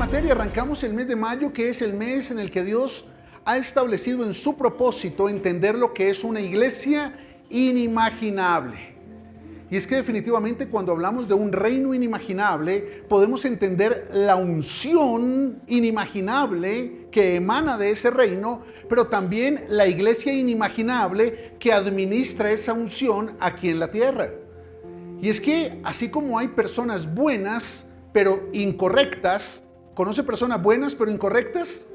materia, arrancamos el mes de mayo, que es el mes en el que Dios ha establecido en su propósito entender lo que es una iglesia inimaginable. Y es que definitivamente cuando hablamos de un reino inimaginable, podemos entender la unción inimaginable que emana de ese reino, pero también la iglesia inimaginable que administra esa unción aquí en la tierra. Y es que así como hay personas buenas, pero incorrectas, ¿conoce personas buenas pero incorrectas?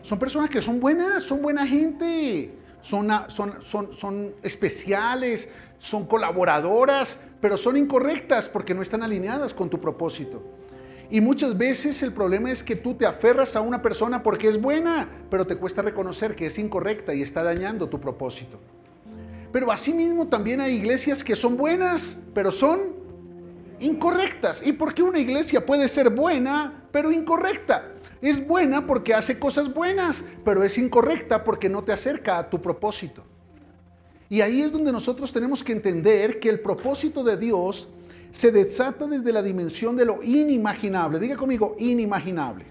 Son personas que son buenas, son buena gente, son especiales, son colaboradoras, pero son incorrectas porque no están alineadas con tu propósito. Y muchas veces el problema es que tú te aferras a una persona porque es buena, pero te cuesta reconocer que es incorrecta y está dañando tu propósito. Pero asimismo también hay iglesias que son buenas, pero son incorrectas. ¿Y por qué una iglesia puede ser buena, pero incorrecta? Es buena porque hace cosas buenas, pero es incorrecta porque no te acerca a tu propósito. Y ahí es donde nosotros tenemos que entender que el propósito de Dios se desata desde la dimensión de lo inimaginable. Diga conmigo, inimaginable.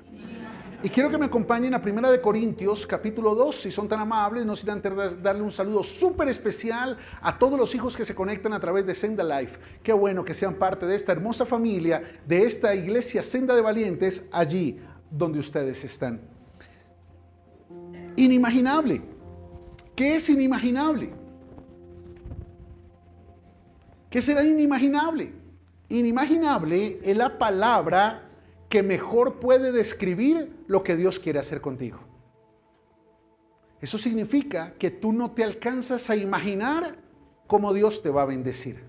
Y quiero que me acompañen a 1 Corintios, capítulo 2, si son tan amables, no sin antes darle un saludo súper especial a todos los hijos que se conectan a través de Senda Life. Qué bueno que sean parte de esta hermosa familia, de esta iglesia Senda de Valientes, allí donde ustedes están. Inimaginable. ¿Qué es inimaginable? ¿Qué será inimaginable? Inimaginable es la palabra que mejor puede describir lo que Dios quiere hacer contigo. Eso significa que tú no te alcanzas a imaginar cómo Dios te va a bendecir.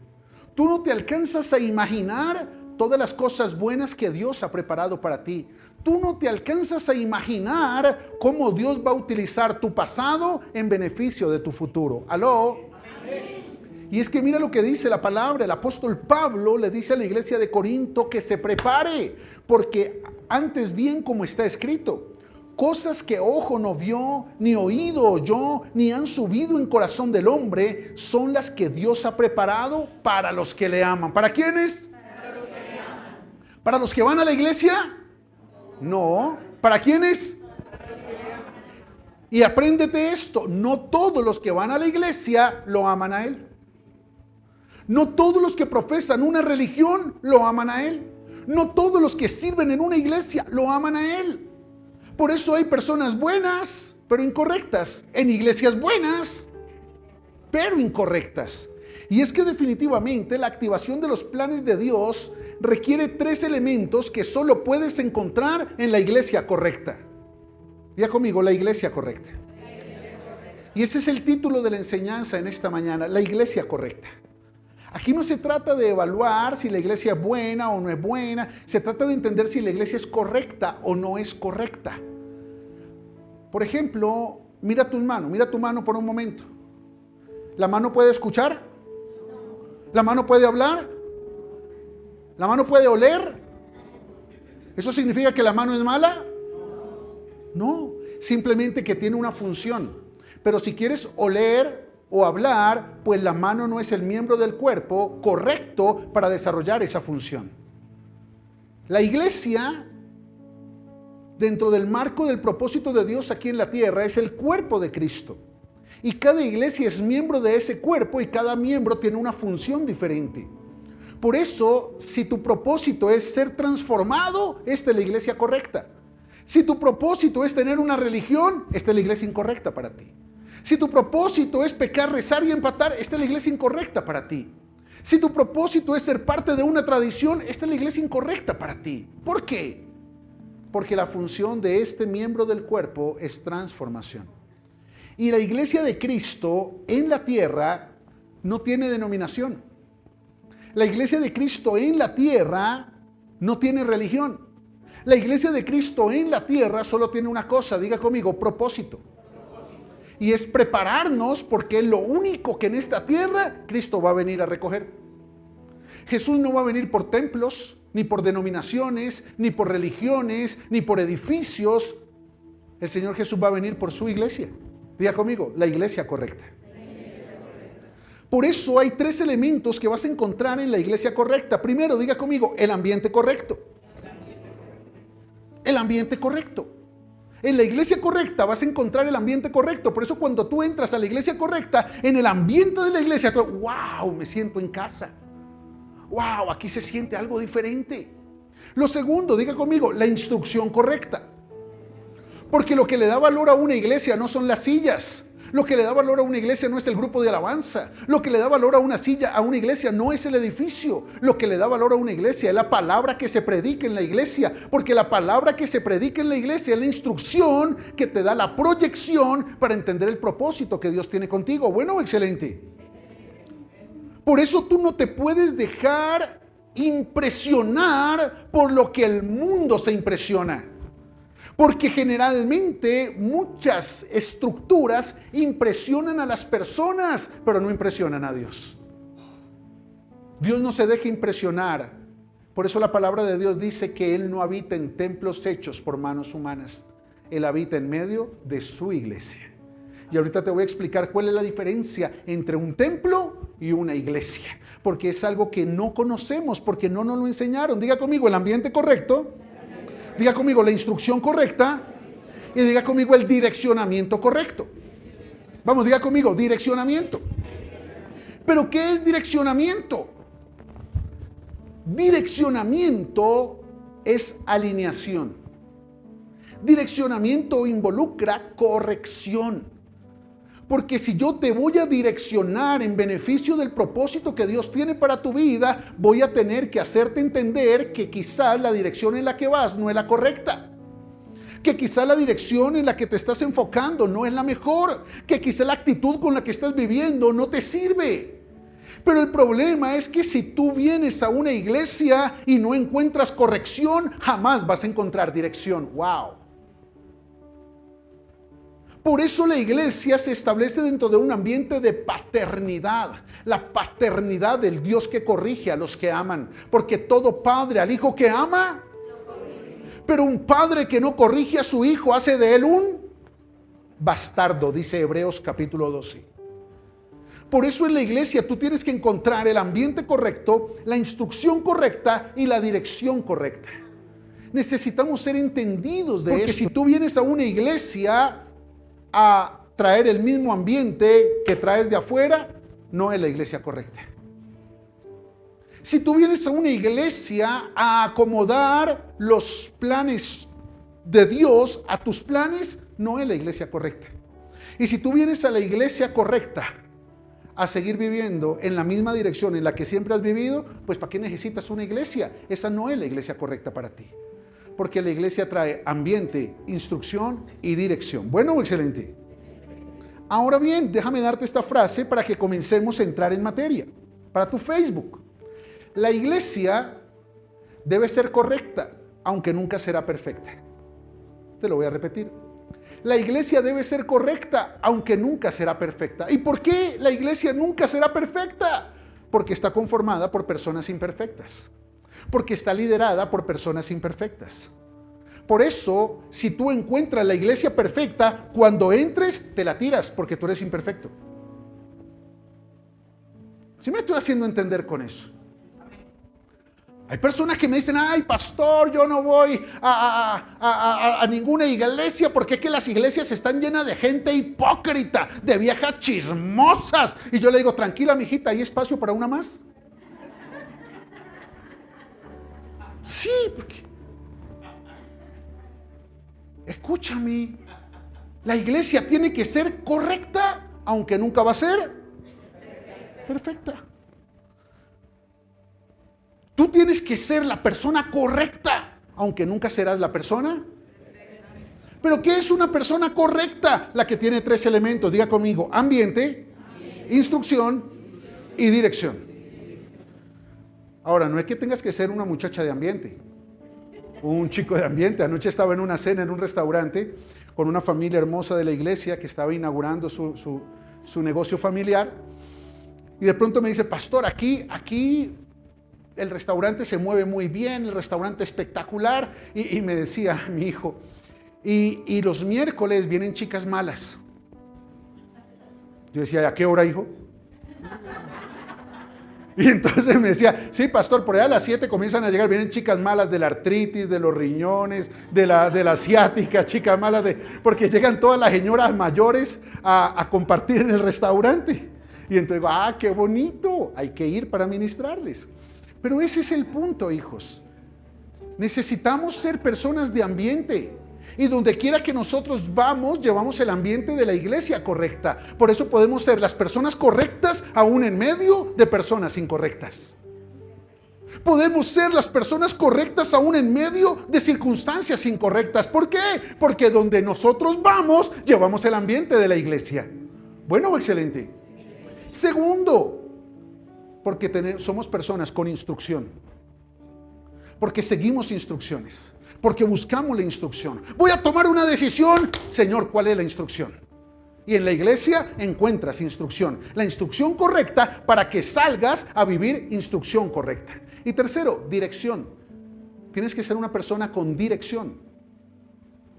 Tú no te alcanzas a imaginar todas las cosas buenas que Dios ha preparado para ti. Tú no te alcanzas a imaginar cómo Dios va a utilizar tu pasado en beneficio de tu futuro. ¿Aló? Amén. Y es que mira lo que dice la palabra. El apóstol Pablo le dice a la iglesia de Corinto que se prepare, porque antes bien como está escrito, cosas que ojo no vio, ni oído oyó, ni han subido en corazón del hombre, son las que Dios ha preparado para los que le aman. ¿Para quiénes? Para los que le aman. ¿Para los que van a la iglesia? No. ¿Para quiénes? Para los que le aman. Y apréndete esto, no todos los que van a la iglesia lo aman a Él. No todos los que profesan una religión lo aman a Él. No todos los que sirven en una iglesia lo aman a Él. Por eso hay personas buenas, pero incorrectas. En iglesias buenas, pero incorrectas. Y es que definitivamente la activación de los planes de Dios requiere 3 elementos que solo puedes encontrar en la iglesia correcta. Diga conmigo, la iglesia correcta. Y ese es el título de la enseñanza en esta mañana, la iglesia correcta. Aquí no se trata de evaluar si la iglesia es buena o no es buena, se trata de entender si la iglesia es correcta o no es correcta. Por ejemplo, mira tu mano por un momento. ¿La mano puede escuchar? ¿La mano puede hablar? ¿La mano puede oler? ¿Eso significa que la mano es mala? No, simplemente que tiene una función. Pero si quieres oler o hablar, pues la mano no es el miembro del cuerpo correcto para desarrollar esa función. La iglesia, dentro del marco del propósito de Dios aquí en la tierra, es el cuerpo de Cristo. Y cada iglesia es miembro de ese cuerpo y cada miembro tiene una función diferente. Por eso, si tu propósito es ser transformado, esta es la iglesia correcta. Si tu propósito es tener una religión, esta es la iglesia incorrecta para ti. Si tu propósito es pecar, rezar y empatar, esta es la iglesia incorrecta para ti. Si tu propósito es ser parte de una tradición, esta es la iglesia incorrecta para ti. ¿Por qué? Porque la función de este miembro del cuerpo es transformación. Y la iglesia de Cristo en la tierra no tiene denominación. La iglesia de Cristo en la tierra no tiene religión. La iglesia de Cristo en la tierra solo tiene una cosa, diga conmigo, propósito. Y es prepararnos porque es lo único que en esta tierra Cristo va a venir a recoger. Jesús no va a venir por templos, ni por denominaciones, ni por religiones, ni por edificios. El Señor Jesús va a venir por su iglesia. Diga conmigo, la iglesia correcta. Por eso hay 3 elementos que vas a encontrar en la iglesia correcta. Primero, diga conmigo, el ambiente correcto. el ambiente correcto. En la iglesia correcta vas a encontrar el ambiente correcto. Por eso cuando tú entras a la iglesia correcta, en el ambiente de la iglesia, tú, wow, me siento en casa. Wow, aquí se siente algo diferente. Lo segundo, diga conmigo, la instrucción correcta. Porque lo que le da valor a una iglesia no son las sillas. Lo que le da valor a una iglesia no es el grupo de alabanza. Lo que le da valor a una silla, a una iglesia, no es el edificio. Lo que le da valor a una iglesia es la palabra que se predica en la iglesia. Porque la palabra que se predica en la iglesia es la instrucción que te da la proyección para entender el propósito que Dios tiene contigo. Bueno, excelente. Por eso tú no te puedes dejar impresionar por lo que el mundo se impresiona. Porque generalmente muchas estructuras impresionan a las personas, pero no impresionan a Dios. Dios no se deja impresionar. Por eso la palabra de Dios dice que Él no habita en templos hechos por manos humanas. Él habita en medio de su iglesia. Y ahorita te voy a explicar cuál es la diferencia entre un templo y una iglesia. Porque es algo que no conocemos, porque no nos lo enseñaron. Diga conmigo, el ambiente correcto. Diga conmigo la instrucción correcta y diga conmigo el direccionamiento correcto. Vamos, diga conmigo, direccionamiento. ¿Pero qué es direccionamiento? Direccionamiento es alineación. Direccionamiento involucra corrección. Porque si yo te voy a direccionar en beneficio del propósito que Dios tiene para tu vida, voy a tener que hacerte entender que quizás la dirección en la que vas no es la correcta. Que quizás la dirección en la que te estás enfocando no es la mejor. Que quizás la actitud con la que estás viviendo no te sirve. Pero el problema es que si tú vienes a una iglesia y no encuentras corrección, jamás vas a encontrar dirección. ¡Wow! Por eso la iglesia se establece dentro de un ambiente de paternidad. La paternidad del Dios que corrige a los que aman. Porque todo padre al hijo que ama, pero un padre que no corrige a su hijo hace de él un bastardo, dice Hebreos capítulo 12. Por eso en la iglesia tú tienes que encontrar el ambiente correcto, la instrucción correcta y la dirección correcta. Necesitamos ser entendidos de eso. Porque si tú vienes a una iglesia a traer el mismo ambiente que traes de afuera, no es la iglesia correcta. Si tú vienes a una iglesia a acomodar los planes de Dios a tus planes, no es la iglesia correcta. Y si tú vienes a la iglesia correcta a seguir viviendo en la misma dirección en la que siempre has vivido, pues ¿para qué necesitas una iglesia? Esa no es la iglesia correcta para ti. Porque la iglesia trae ambiente, instrucción y dirección. Bueno, excelente. Ahora bien, déjame darte esta frase para que comencemos a entrar en materia. Para tu Facebook. La iglesia debe ser correcta, aunque nunca será perfecta. Te lo voy a repetir. La iglesia debe ser correcta, aunque nunca será perfecta. ¿Y por qué la iglesia nunca será perfecta? Porque está conformada por personas imperfectas. Porque está liderada por personas imperfectas. Por eso, si tú encuentras la iglesia perfecta, cuando entres, te la tiras, porque tú eres imperfecto. ¿Sí me estoy haciendo entender con eso? Hay personas que me dicen, ay, pastor, yo no voy a ninguna iglesia, porque es que las iglesias están llenas de gente hipócrita, de viejas chismosas. Y yo le digo, tranquila, mijita, ¿hay espacio para una más? Sí, porque... Escúchame, la iglesia tiene que ser correcta, aunque nunca va a ser perfecta. Tú tienes que ser la persona correcta, aunque nunca serás la persona. ¿Pero qué es una persona correcta? La que tiene 3 elementos, diga conmigo, ambiente, instrucción y dirección. Ahora, no es que tengas que ser una muchacha de ambiente, un chico de ambiente. Anoche estaba en una cena en un restaurante con una familia hermosa de la iglesia que estaba inaugurando su negocio familiar. Y de pronto me dice, pastor, aquí el restaurante se mueve muy bien, el restaurante espectacular. Y me decía mi hijo, y los miércoles vienen chicas malas. Yo decía, ¿a qué hora, hijo? Y entonces me decía, sí, pastor, por allá a las 7 comienzan a llegar, vienen chicas malas de la artritis, de los riñones, de la ciática, chicas malas, porque llegan todas las señoras mayores a compartir en el restaurante. Y entonces digo, qué bonito, hay que ir para ministrarles. Pero ese es el punto, hijos. Necesitamos ser personas de ambiente. Y donde quiera que nosotros vamos, llevamos el ambiente de la iglesia correcta. Por eso podemos ser las personas correctas aún en medio de personas incorrectas. Podemos ser las personas correctas aún en medio de circunstancias incorrectas. ¿Por qué? Porque donde nosotros vamos, llevamos el ambiente de la iglesia. Bueno, excelente. Segundo, porque somos personas con instrucción. Porque seguimos instrucciones. Porque buscamos la instrucción. Voy a tomar una decisión. Señor, ¿cuál es la instrucción? Y en la iglesia encuentras instrucción. La instrucción correcta para que salgas a vivir instrucción correcta. Y tercero, dirección. Tienes que ser una persona con dirección.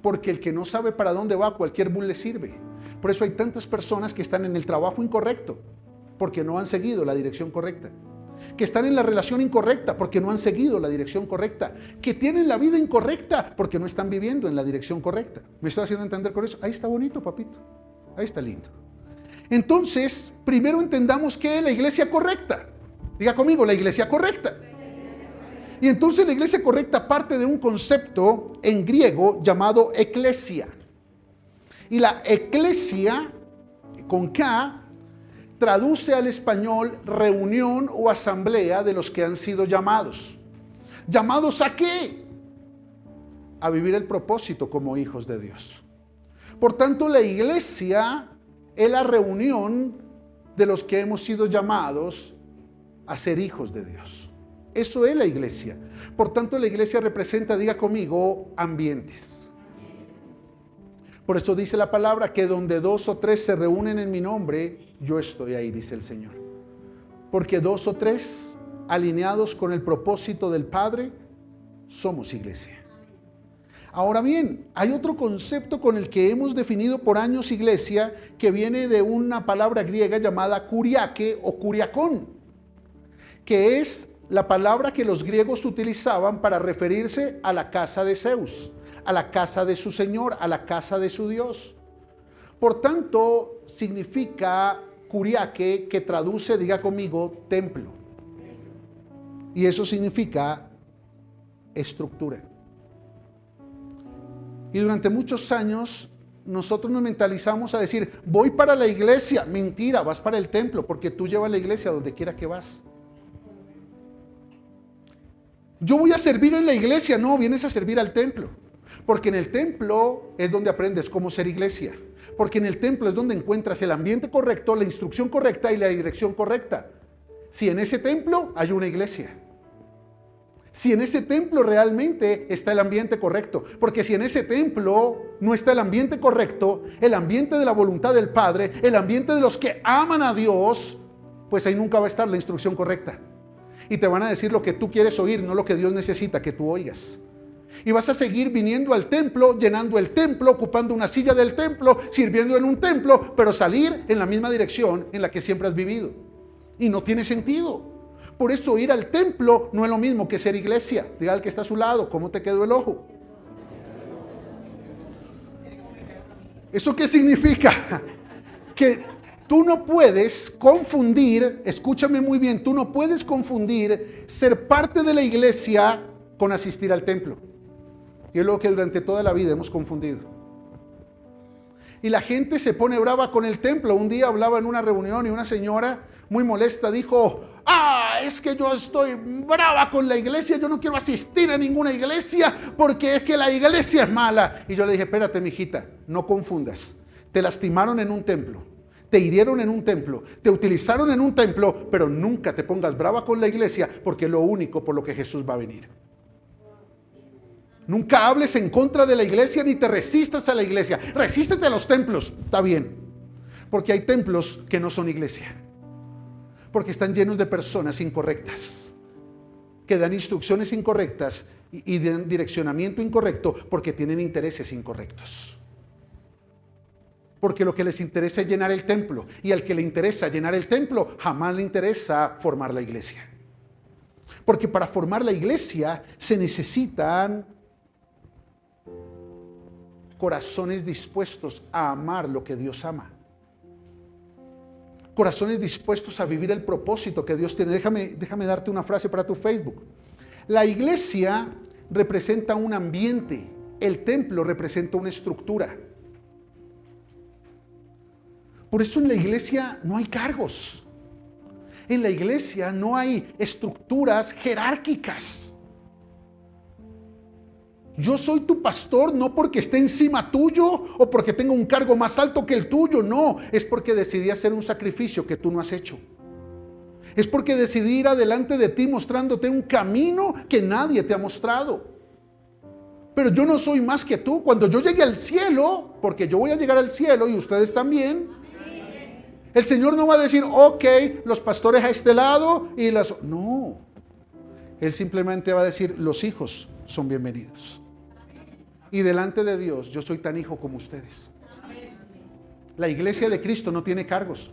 Porque el que no sabe para dónde va, cualquier bus le sirve. Por eso hay tantas personas que están en el trabajo incorrecto. Porque no han seguido la dirección correcta. Que están en la relación incorrecta porque no han seguido la dirección correcta, que tienen la vida incorrecta porque no están viviendo en la dirección correcta. ¿Me estoy haciendo entender con eso? Ahí está bonito, papito, ahí está lindo. Entonces, primero entendamos que es la iglesia correcta. Diga conmigo, la iglesia correcta. Y entonces la iglesia correcta parte de un concepto en griego llamado eclesia. Y la eclesia, con K, traduce al español reunión o asamblea de los que han sido llamados. ¿Llamados a qué? A vivir el propósito como hijos de Dios. Por tanto, la iglesia es la reunión de los que hemos sido llamados a ser hijos de Dios. Eso es la iglesia. Por tanto, la iglesia representa, diga conmigo, ambientes. Por eso dice la palabra que donde 2 o 3 se reúnen en mi nombre, yo estoy ahí, dice el Señor. Porque 2 o 3 alineados con el propósito del Padre, somos iglesia. Ahora bien, hay otro concepto con el que hemos definido por años iglesia, que viene de una palabra griega llamada kuriake o kuriakón, que es la palabra que los griegos utilizaban para referirse a la casa de Zeus, a la casa de su Señor, a la casa de su Dios. Por tanto, significa kuriake, que traduce, diga conmigo, templo. Y eso significa estructura. Y durante muchos años nosotros nos mentalizamos a decir, voy para la iglesia. Mentira, vas para el templo, porque tú llevas la iglesia donde quiera que vas. Yo voy a servir en la iglesia. No, vienes a servir al templo. Porque en el templo es donde aprendes cómo ser iglesia. Porque en el templo es donde encuentras el ambiente correcto, la instrucción correcta y la dirección correcta. Si en ese templo hay una iglesia. Si en ese templo realmente está el ambiente correcto. Porque si en ese templo no está el ambiente correcto, el ambiente de la voluntad del Padre, el ambiente de los que aman a Dios, pues ahí nunca va a estar la instrucción correcta. Y te van a decir lo que tú quieres oír, no lo que Dios necesita que tú oigas. Y vas a seguir viniendo al templo, llenando el templo, ocupando una silla del templo, sirviendo en un templo, pero salir en la misma dirección en la que siempre has vivido. Y no tiene sentido. Por eso ir al templo no es lo mismo que ser iglesia. Diga al que está a su lado, ¿cómo te quedó el ojo? ¿Eso qué significa? Que tú no puedes confundir, escúchame muy bien, tú no puedes confundir ser parte de la iglesia con asistir al templo. Y es lo que durante toda la vida hemos confundido. Y la gente se pone brava con el templo. Un día hablaba en una reunión y una señora muy molesta dijo, es que yo estoy brava con la iglesia, yo no quiero asistir a ninguna iglesia porque es que la iglesia es mala. Y yo le dije, espérate, mijita, no confundas. Te lastimaron en un templo, te hirieron en un templo, te utilizaron en un templo, pero nunca te pongas brava con la iglesia porque es lo único por lo que Jesús va a venir. Nunca hables en contra de la iglesia ni te resistas a la iglesia. Resístete a los templos, está bien. Porque hay templos que no son iglesia. Porque están llenos de personas incorrectas. Que dan instrucciones incorrectas y dan direccionamiento incorrecto porque tienen intereses incorrectos. Porque lo que les interesa es llenar el templo. Y al que le interesa llenar el templo, jamás le interesa formar la iglesia. Porque para formar la iglesia se necesitan corazones dispuestos a amar lo que Dios ama. Corazones dispuestos a vivir el propósito que Dios tiene. Déjame darte una frase para tu Facebook. La iglesia representa un ambiente. El templo representa una estructura. Por eso en la iglesia no hay cargos. En la iglesia no hay estructuras jerárquicas. Yo soy tu pastor no porque esté encima tuyo o porque tenga un cargo más alto que el tuyo. No, es porque decidí hacer un sacrificio que tú no has hecho. Es porque decidí ir adelante de ti mostrándote un camino que nadie te ha mostrado. Pero yo no soy más que tú. Cuando yo llegue al cielo, porque yo voy a llegar al cielo y ustedes también, el Señor no va a decir, ok, los pastores a este lado y las... No. Él simplemente va a decir, los hijos son bienvenidos. Y delante de Dios, yo soy tan hijo como ustedes. La iglesia de Cristo no tiene cargos.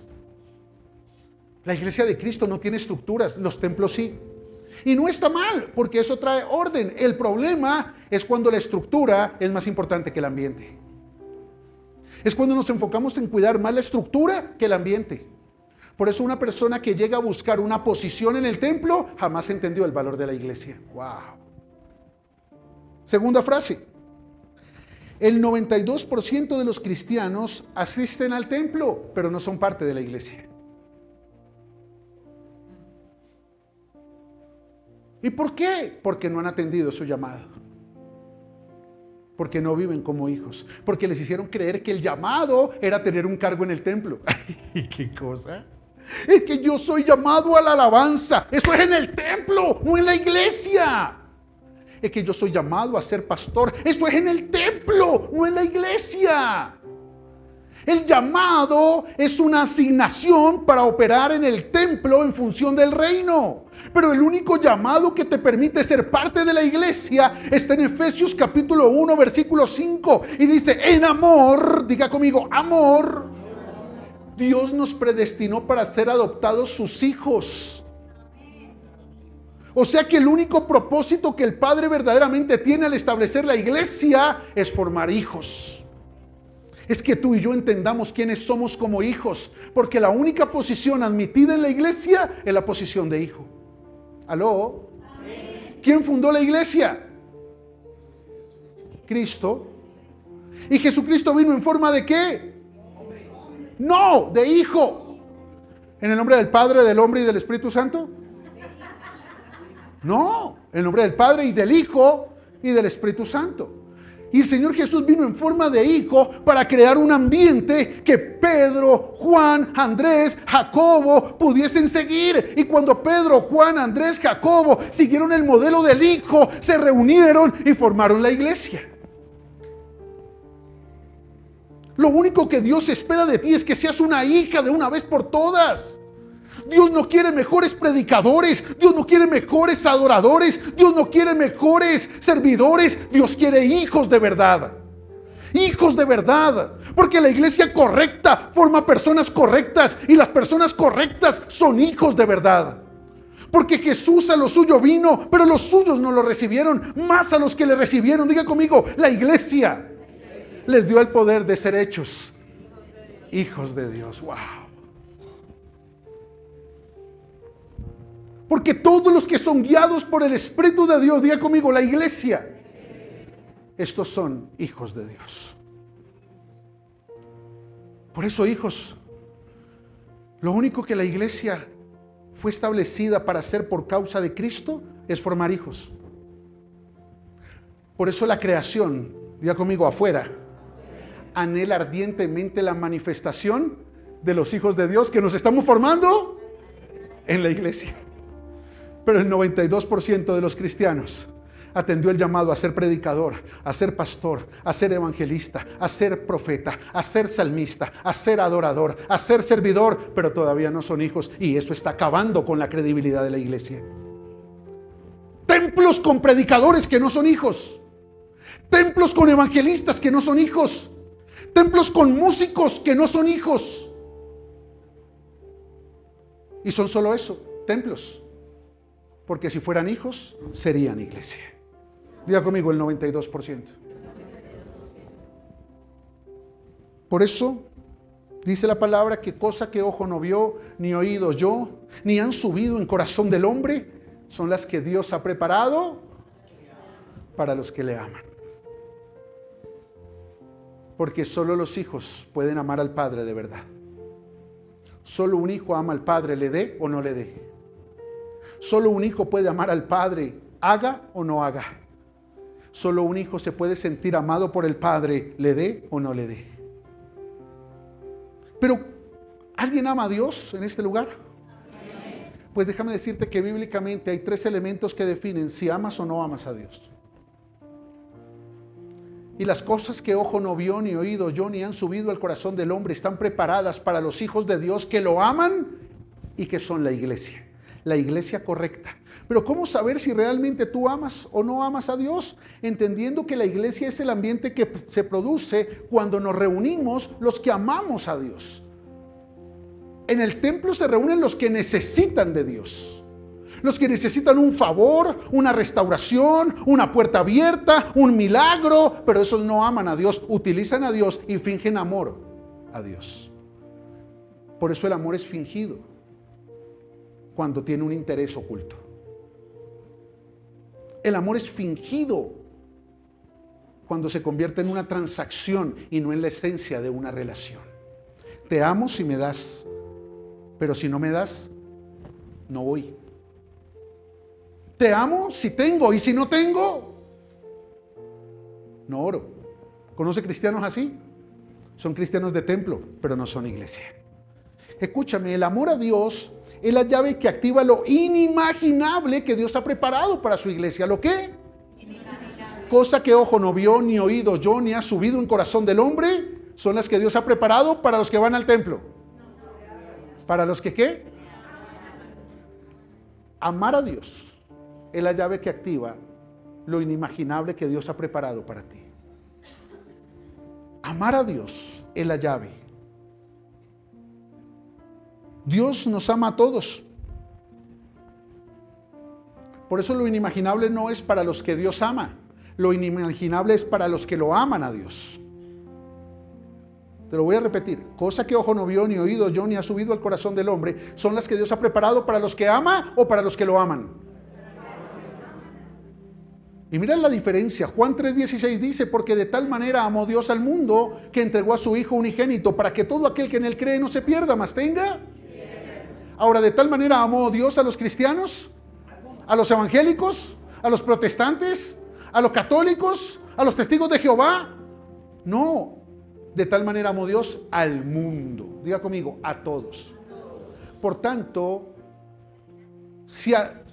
La iglesia de Cristo no tiene estructuras, los templos sí. Y no está mal, porque eso trae orden. El problema es cuando la estructura es más importante que el ambiente. Es cuando nos enfocamos en cuidar más la estructura que el ambiente. Por eso una persona que llega a buscar una posición en el templo jamás entendió el valor de la iglesia. ¡Wow! Segunda frase. El 92% de los cristianos asisten al templo, pero no son parte de la iglesia. ¿Y por qué? Porque no han atendido su llamado. Porque no viven como hijos. Porque les hicieron creer que el llamado era tener un cargo en el templo. ¡Ay, qué cosa! Es que yo soy llamado a la alabanza. Eso es en el templo, no en la iglesia. Es que yo soy llamado a ser pastor. Eso es en el templo, no en la iglesia. El llamado es una asignación para operar en el templo en función del reino. Pero el único llamado que te permite ser parte de la iglesia está en Efesios capítulo 1, versículo 5. Y dice, en amor, diga conmigo, amor, Dios nos predestinó para ser adoptados sus hijos. O sea que el único propósito que el Padre verdaderamente tiene al establecer la iglesia es formar hijos. Es que tú y yo entendamos quiénes somos como hijos, porque la única posición admitida en la iglesia es la posición de hijo. ¿Aló? ¿Quién fundó la iglesia? Cristo. ¿Y Jesucristo vino en forma de qué? No, de hijo. ¿En el nombre del Padre, del Hombre y del Espíritu Santo? No, en el nombre del Padre y del Hijo y del Espíritu Santo. Y el Señor Jesús vino en forma de hijo para crear un ambiente que Pedro, Juan, Andrés, Jacobo pudiesen seguir. Y cuando Pedro, Juan, Andrés, Jacobo siguieron el modelo del hijo, se reunieron y formaron la iglesia. Lo único que Dios espera de ti es que seas una hija de una vez por todas. Dios no quiere mejores predicadores, Dios no quiere mejores adoradores, Dios no quiere mejores servidores, Dios quiere hijos de verdad. Hijos de verdad, porque la iglesia correcta forma personas correctas y las personas correctas son hijos de verdad. Porque Jesús a lo suyo vino, pero los suyos no lo recibieron, más a los que le recibieron, diga conmigo, la iglesia les dio el poder de ser hechos hijos de Dios. ¡Wow! Porque todos los que son guiados por el Espíritu de Dios, diga conmigo, la iglesia, estos son hijos de Dios. Por eso, hijos, lo único que la iglesia fue establecida para hacer por causa de Cristo es formar hijos. Por eso la creación, diga conmigo, afuera, anhela ardientemente la manifestación de los hijos de Dios que nos estamos formando en la iglesia. Pero el 92% de los cristianos atendió el llamado a ser predicador, a ser pastor, a ser evangelista, a ser profeta, a ser salmista, a ser adorador, a ser servidor, pero todavía no son hijos, y eso está acabando con la credibilidad de la iglesia. Templos con predicadores que no son hijos, templos con evangelistas que no son hijos, Templos con músicos que no son hijos. Y son solo eso, templos. Porque si fueran hijos, serían iglesia. Diga conmigo el 92%. Por eso dice la palabra que cosa que ojo no vio, ni oído yo, ni han subido en corazón del hombre, son las que Dios ha preparado para los que le aman. Porque solo los hijos pueden amar al Padre de verdad. Solo un hijo ama al Padre, le dé o no le dé. Solo un hijo puede amar al Padre, haga o no haga. Solo un hijo se puede sentir amado por el Padre, le dé o no le dé. Pero, ¿alguien ama a Dios en este lugar? Pues déjame decirte que bíblicamente hay 3 elementos que definen si amas o no amas a Dios. Y las cosas que ojo no vio, ni oído yo, ni han subido al corazón del hombre, están preparadas para los hijos de Dios que lo aman y que son la iglesia correcta. Pero ¿cómo saber si realmente tú amas o no amas a Dios? Entendiendo que la iglesia es el ambiente que se produce cuando nos reunimos los que amamos a Dios. En el templo se reúnen los que necesitan de Dios. Los que necesitan un favor, una restauración, una puerta abierta, un milagro, pero esos no aman a Dios, utilizan a Dios y fingen amor a Dios. Por eso el amor es fingido cuando tiene un interés oculto. El amor es fingido cuando se convierte en una transacción y no en la esencia de una relación. Te amo si me das, pero si no me das, no voy. Te amo si tengo, y si no tengo, no oro. ¿Conoce cristianos así? Son cristianos de templo, pero no son iglesia. Escúchame, el amor a Dios es la llave que activa lo inimaginable que Dios ha preparado para su iglesia. ¿Lo qué? Inimaginable. Cosa que ojo no vio, ni oído yo, ni ha subido en corazón del hombre, son las que Dios ha preparado para los que van al templo. ¿Para los que qué? Amar a Dios es la llave que activa lo inimaginable que Dios ha preparado para ti. Amar a Dios es la llave. Dios nos ama a todos. Por eso lo inimaginable no es para los que Dios ama. Lo inimaginable es para los que lo aman a Dios. Te lo voy a repetir. Cosa que ojo no vio, ni oído yo, ni ha subido al corazón del hombre, son las que Dios ha preparado para los que ama o para los que lo aman. Y miren la diferencia. Juan 3:16 dice, porque de tal manera amó Dios al mundo que entregó a su Hijo unigénito para que todo aquel que en él cree no se pierda, mas tenga. Ahora, de tal manera amó Dios a los cristianos, a los evangélicos, a los protestantes, a los católicos, a los testigos de Jehová. No, de tal manera amó Dios al mundo. Diga conmigo, a todos. Por tanto,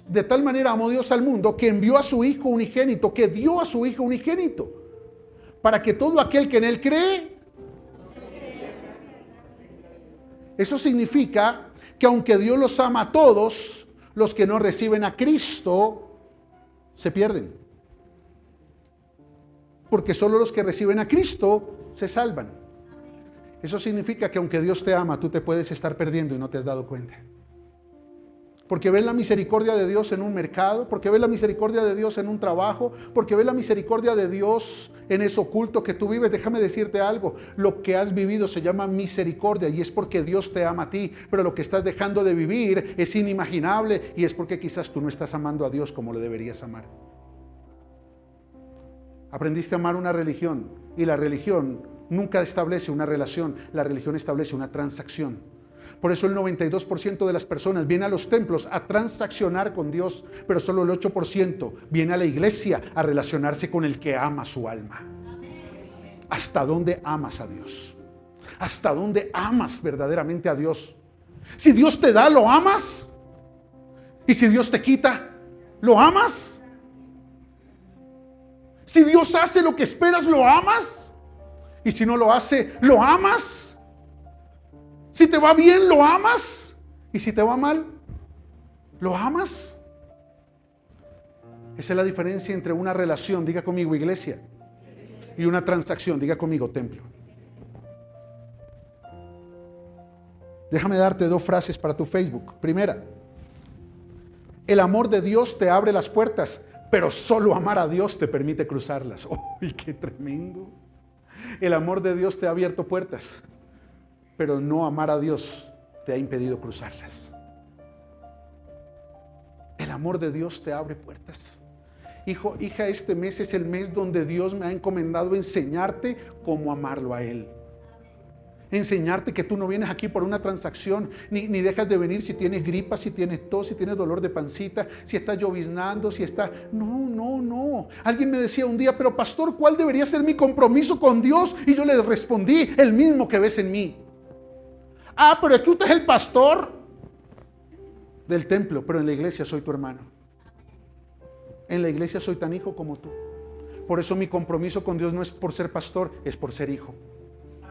de tal manera amó Dios al mundo que envió a su Hijo unigénito, que dio a su Hijo unigénito, para que todo aquel que en él cree. Eso significa que aunque Dios los ama a todos, los que no reciben a Cristo se pierden. Porque solo los que reciben a Cristo se salvan. Eso significa que aunque Dios te ama, tú te puedes estar perdiendo y no te has dado cuenta. Porque ves la misericordia de Dios en un mercado, porque ves la misericordia de Dios en un trabajo, porque ves la misericordia de Dios en eso oculto que tú vives. Déjame decirte algo, lo que has vivido se llama misericordia y es porque Dios te ama a ti, pero lo que estás dejando de vivir es inimaginable y es porque quizás tú no estás amando a Dios como lo deberías amar. Aprendiste a amar una religión y la religión nunca establece una relación, la religión establece una transacción. Por eso el 92% de las personas viene a los templos a transaccionar con Dios, pero solo el 8% viene a la iglesia a relacionarse con el que ama su alma. ¿Hasta dónde amas a Dios? ¿Hasta dónde amas verdaderamente a Dios? Si Dios te da, ¿lo amas? Y si Dios te quita, ¿lo amas? Si Dios hace lo que esperas, ¿lo amas? Y si no lo hace, ¿lo amas? Si te va bien, ¿lo amas? Y si te va mal, ¿lo amas? Esa es la diferencia entre una relación, diga conmigo iglesia, y una transacción, diga conmigo templo. Déjame darte 2 frases para tu Facebook. Primera, el amor de Dios te abre las puertas, pero solo amar a Dios te permite cruzarlas. ¡Uy, qué tremendo! El amor de Dios te ha abierto puertas, pero no amar a Dios te ha impedido cruzarlas. El amor de Dios te abre puertas. Hijo, hija, este mes es el mes donde Dios me ha encomendado enseñarte cómo amarlo a Él. Enseñarte que tú no vienes aquí por una transacción, ni dejas de venir si tienes gripa, si tienes tos, si tienes dolor de pancita, si estás lloviznando, si está... No. Alguien me decía un día, pero pastor, ¿cuál debería ser mi compromiso con Dios? Y yo le respondí, el mismo que ves en mí. Ah, pero tú eres el pastor del templo, pero en la iglesia soy tu hermano. En la iglesia soy tan hijo como tú. Por eso mi compromiso con Dios no es por ser pastor, es por ser hijo.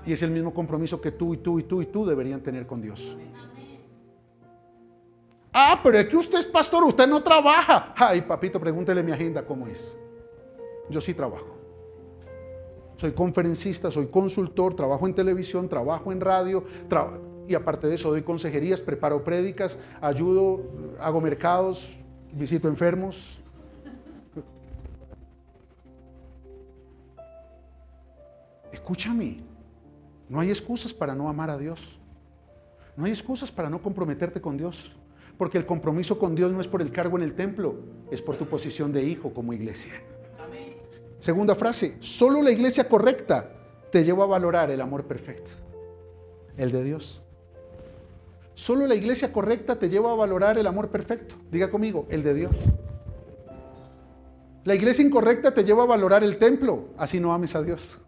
Y es el mismo compromiso que tú deberían tener con Dios. Ah, pero es que usted es pastor, usted no trabaja. Ay, papito, pregúntele mi agenda cómo es. Yo sí trabajo. Soy conferencista, soy consultor, trabajo en televisión, trabajo en radio, y aparte de eso doy consejerías, preparo prédicas, ayudo, hago mercados, visito enfermos. Escúchame, no hay excusas para no amar a Dios. No hay excusas para no comprometerte con Dios. Porque el compromiso con Dios no es por el cargo en el templo, es por tu posición de hijo como iglesia. Amén. Segunda frase, solo la iglesia correcta te lleva a valorar el amor perfecto, el de Dios. Solo la iglesia correcta te lleva a valorar el amor perfecto. Diga conmigo, el de Dios. La iglesia incorrecta te lleva a valorar el templo, así no ames a Dios.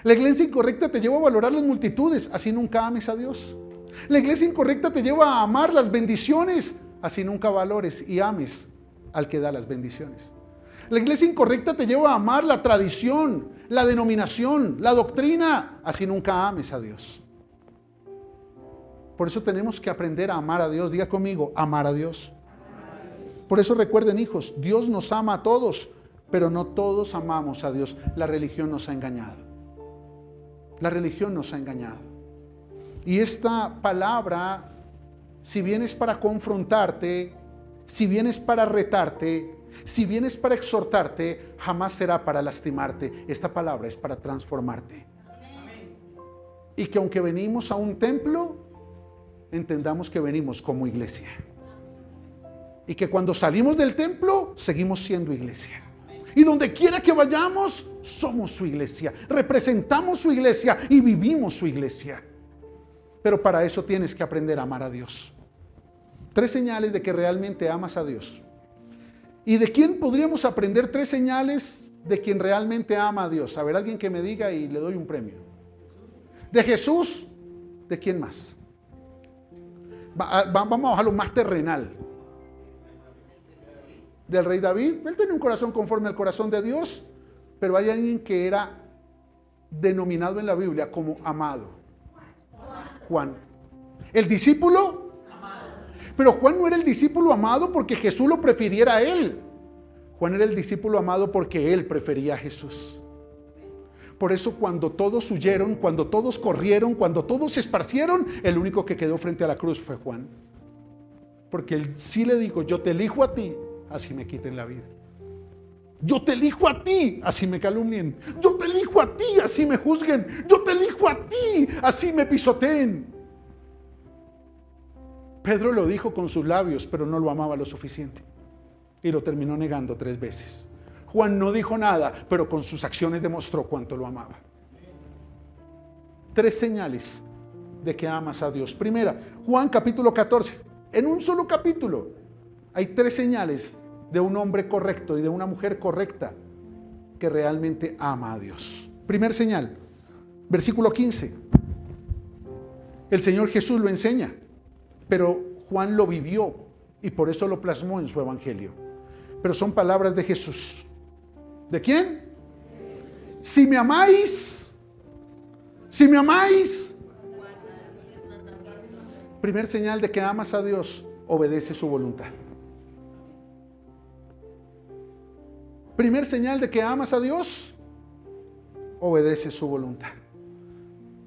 La iglesia incorrecta te lleva a valorar las multitudes, así nunca ames a Dios. La iglesia incorrecta te lleva a amar las bendiciones, así nunca valores y ames al que da las bendiciones. La iglesia incorrecta te lleva a amar la tradición, la denominación, la doctrina, así nunca ames a Dios. Por eso tenemos que aprender a amar a Dios. Diga conmigo, amar a Dios. Por eso recuerden, hijos, Dios nos ama a todos, pero no todos amamos a Dios. La religión nos ha engañado. La religión nos ha engañado. Y esta palabra, si bien es para confrontarte, si bien es para retarte, si bien es para exhortarte, jamás será para lastimarte. Esta palabra es para transformarte. Amén. Y que aunque venimos a un templo, entendamos que venimos como iglesia. Y que cuando salimos del templo, seguimos siendo iglesia. Y donde quiera que vayamos, somos su iglesia. Representamos su iglesia y vivimos su iglesia. Pero para eso tienes que aprender a amar a Dios. 3 señales de que realmente amas a Dios. ¿Y de quién podríamos aprender 3 señales de quien realmente ama a Dios? A ver, alguien que me diga y le doy un premio. ¿De Jesús? ¿De quién más? Vamos a bajarlo más terrenal. Del rey David. Él tenía un corazón conforme al corazón de Dios, pero hay alguien que era denominado en la Biblia como amado. Juan. ¿El discípulo? Amado. Pero Juan no era el discípulo amado porque Jesús lo prefiriera a él. Juan era el discípulo amado porque él prefería a Jesús. Por eso cuando todos huyeron, cuando todos corrieron, cuando todos se esparcieron, el único que quedó frente a la cruz fue Juan. Porque él sí le dijo, yo te elijo a ti, así me quiten la vida. Yo te elijo a ti, así me calumnien. Yo te elijo a ti, así me juzguen. Yo te elijo a ti, así me pisoteen. Pedro lo dijo con sus labios, pero no lo amaba lo suficiente. Y lo terminó negando 3 veces. Juan no dijo nada, pero con sus acciones demostró cuánto lo amaba. 3 señales de que amas a Dios. Primera, Juan capítulo 14. En un solo capítulo hay 3 señales de un hombre correcto y de una mujer correcta que realmente ama a Dios. Primer señal, versículo 15. El Señor Jesús lo enseña, pero Juan lo vivió y por eso lo plasmó en su evangelio. Pero son palabras de Jesús. ¿De quién? Si me amáis, primer señal de que amas a Dios, obedece su voluntad. Primer señal de que amas a Dios, obedece su voluntad.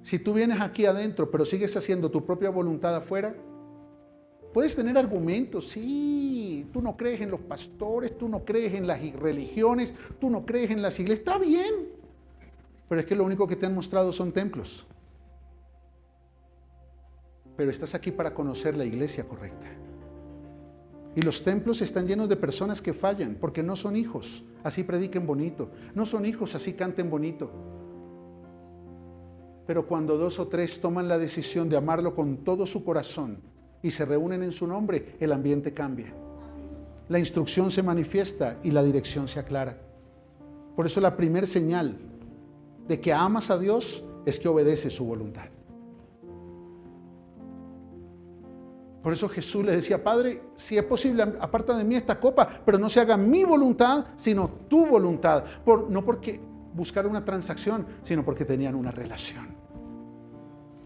Si tú vienes aquí adentro, pero sigues haciendo tu propia voluntad afuera, puedes tener argumentos. Sí, tú no crees en los pastores, tú no crees en las religiones, tú no crees en las iglesias. Está bien, pero es que lo único que te han mostrado son templos. Pero estás aquí para conocer la iglesia correcta. Y los templos están llenos de personas que fallan, porque no son hijos, así prediquen bonito. No son hijos, así canten bonito. Pero cuando 2 o 3 toman la decisión de amarlo con todo su corazón y se reúnen en su nombre, el ambiente cambia. La instrucción se manifiesta y la dirección se aclara. Por eso la primer señal de que amas a Dios es que obedeces su voluntad. Por eso Jesús le decía: Padre, si es posible, aparta de mí esta copa, pero no se haga mi voluntad, sino tu voluntad. No porque buscar una transacción, sino porque tenían una relación.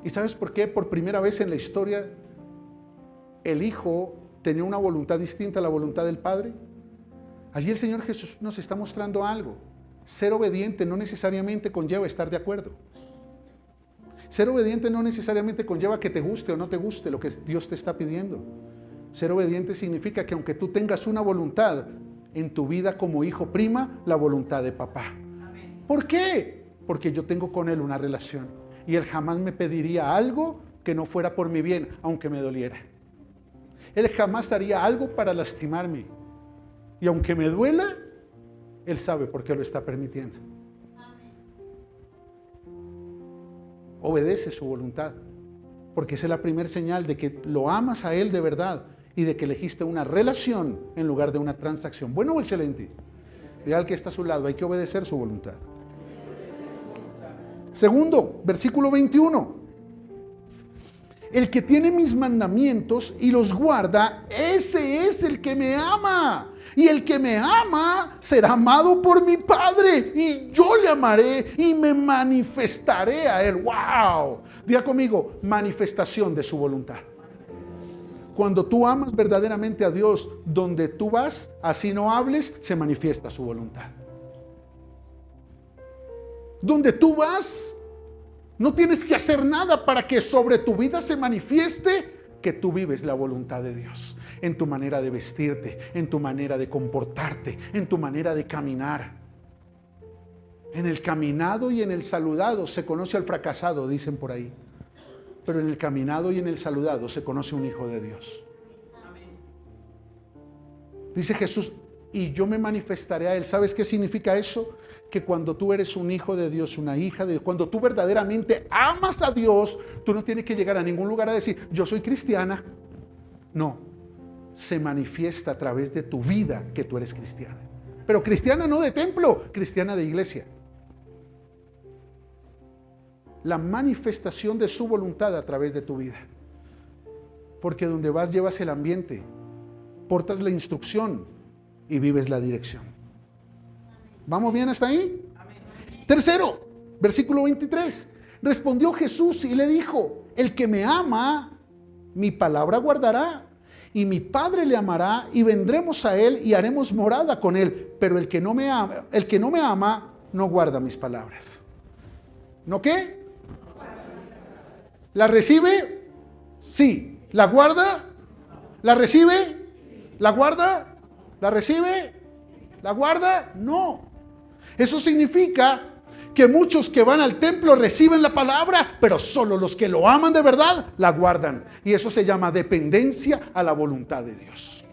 ¿Y sabes por qué? Por primera vez en la historia, el Hijo tenía una voluntad distinta a la voluntad del Padre. Allí el Señor Jesús nos está mostrando algo. Ser obediente no necesariamente conlleva estar de acuerdo. Ser obediente no necesariamente conlleva que te guste o no te guste lo que Dios te está pidiendo. Ser obediente significa que aunque tú tengas una voluntad, en tu vida como hijo prima la voluntad de papá. ¿Por qué? Porque yo tengo con Él una relación y Él jamás me pediría algo que no fuera por mi bien, aunque me doliera. Él jamás haría algo para lastimarme y aunque me duela, Él sabe por qué lo está permitiendo. Obedece su voluntad, porque esa es la primera señal de que lo amas a Él de verdad y de que elegiste una relación en lugar de una transacción. Bueno o excelente. Diga al que está a su lado: hay que obedecer su voluntad. Segundo, versículo 21. El que tiene mis mandamientos y los guarda, ese es el que me ama. Y el que me ama será amado por mi Padre, y yo le amaré y me manifestaré a Él. ¡Wow! Diga conmigo: manifestación de su voluntad. Cuando tú amas verdaderamente a Dios, donde tú vas, así no hables, se manifiesta su voluntad. Donde tú vas, no tienes que hacer nada para que sobre tu vida se manifieste que tú vives la voluntad de Dios. En tu manera de vestirte, en tu manera de comportarte, en tu manera de caminar. En el caminado y en el saludado se conoce al fracasado, dicen por ahí. Pero en el caminado y en el saludado se conoce un hijo de Dios. Dice Jesús: y yo me manifestaré a Él. ¿Sabes qué significa eso? Que cuando tú eres un hijo de Dios, una hija de Dios, cuando tú verdaderamente amas a Dios, tú no tienes que llegar a ningún lugar a decir: yo soy cristiana. No, se manifiesta a través de tu vida que tú eres cristiana. Pero cristiana no de templo, cristiana de iglesia. La manifestación de su voluntad a través de tu vida. Porque donde vas llevas el ambiente, portas la instrucción y vives la dirección. ¿Vamos bien hasta ahí? Tercero, versículo 23. Respondió Jesús y le dijo: el que me ama, mi palabra guardará, y mi Padre le amará, y vendremos a Él y haremos morada con Él. Pero el que no me ama, no guarda mis palabras. ¿No qué? ¿La recibe? Sí. ¿La guarda? ¿La recibe? ¿La guarda? ¿La recibe? ¿La guarda? No. Eso significa que muchos que van al templo reciben la palabra, pero solo los que lo aman de verdad la guardan. Y eso se llama dependencia a la voluntad de Dios.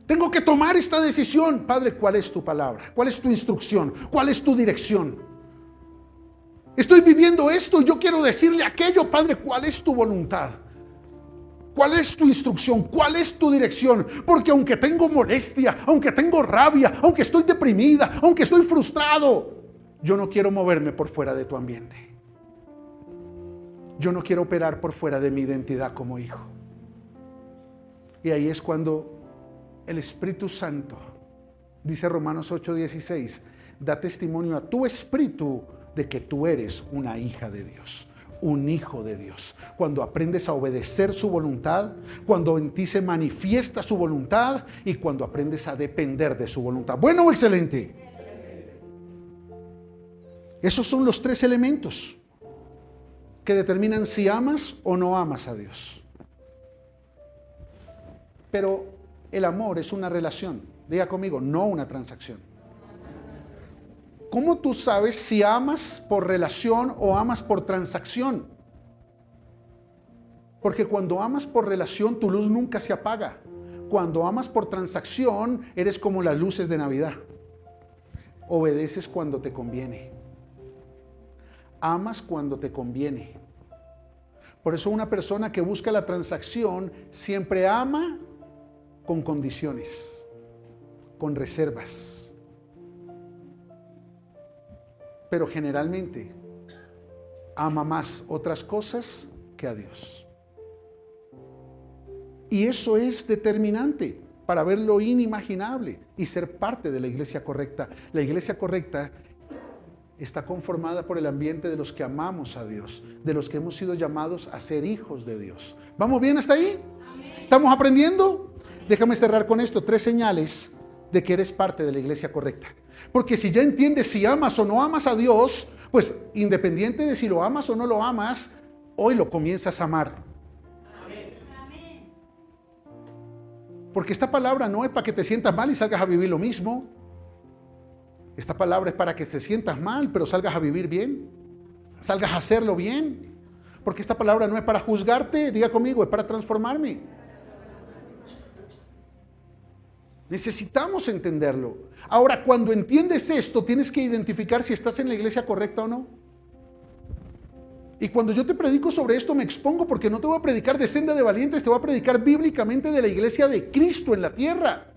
Tengo que tomar esta decisión. Padre, ¿cuál es tu palabra? ¿Cuál es tu instrucción? ¿Cuál es tu dirección? Estoy viviendo esto y yo quiero decirle aquello. Padre, ¿cuál es tu voluntad? ¿Cuál es tu instrucción? ¿Cuál es tu dirección? Porque aunque tengo molestia, aunque tengo rabia, aunque estoy deprimida, aunque estoy frustrado, yo no quiero moverme por fuera de tu ambiente. Yo no quiero operar por fuera de mi identidad como hijo. Y ahí es cuando el Espíritu Santo, dice Romanos 8:16, da testimonio a tu espíritu de que tú eres una hija de Dios, un hijo de Dios. Cuando aprendes a obedecer su voluntad, cuando en ti se manifiesta su voluntad y cuando aprendes a depender de su voluntad. Bueno, excelente. Esos son los tres elementos que determinan si amas o no amas a Dios. Pero el amor es una relación. Diga conmigo, no una transacción. ¿Cómo tú sabes si amas por relación o amas por transacción? Porque cuando amas por relación, tu luz nunca se apaga. Cuando amas por transacción, eres como las luces de Navidad. Obedeces cuando te conviene. Amas cuando te conviene. Por eso una persona que busca la transacción siempre ama con condiciones, con reservas. Pero generalmente ama más otras cosas que a Dios. Y eso es determinante para ver lo inimaginable y ser parte de la iglesia correcta. La iglesia correcta está conformada por el ambiente de los que amamos a Dios, de los que hemos sido llamados a ser hijos de Dios. ¿Vamos bien hasta ahí? Amén. ¿Estamos aprendiendo? Déjame cerrar con esto, 3 señales de que eres parte de la iglesia correcta. Porque si ya entiendes si amas o no amas a Dios, pues independiente de si lo amas o no lo amas, hoy lo comienzas a amar. Amén. Porque esta palabra no es para que te sientas mal y salgas a vivir lo mismo. Esta palabra es para que te sientas mal, pero salgas a vivir bien, salgas a hacerlo bien. Porque esta palabra no es para juzgarte, diga conmigo, es para transformarme. Necesitamos entenderlo. Ahora, cuando entiendes esto, tienes que identificar si estás en la iglesia correcta o no. Y cuando yo te predico sobre esto, me expongo porque no te voy a predicar de senda de valientes, te voy a predicar bíblicamente de la iglesia de Cristo en la tierra.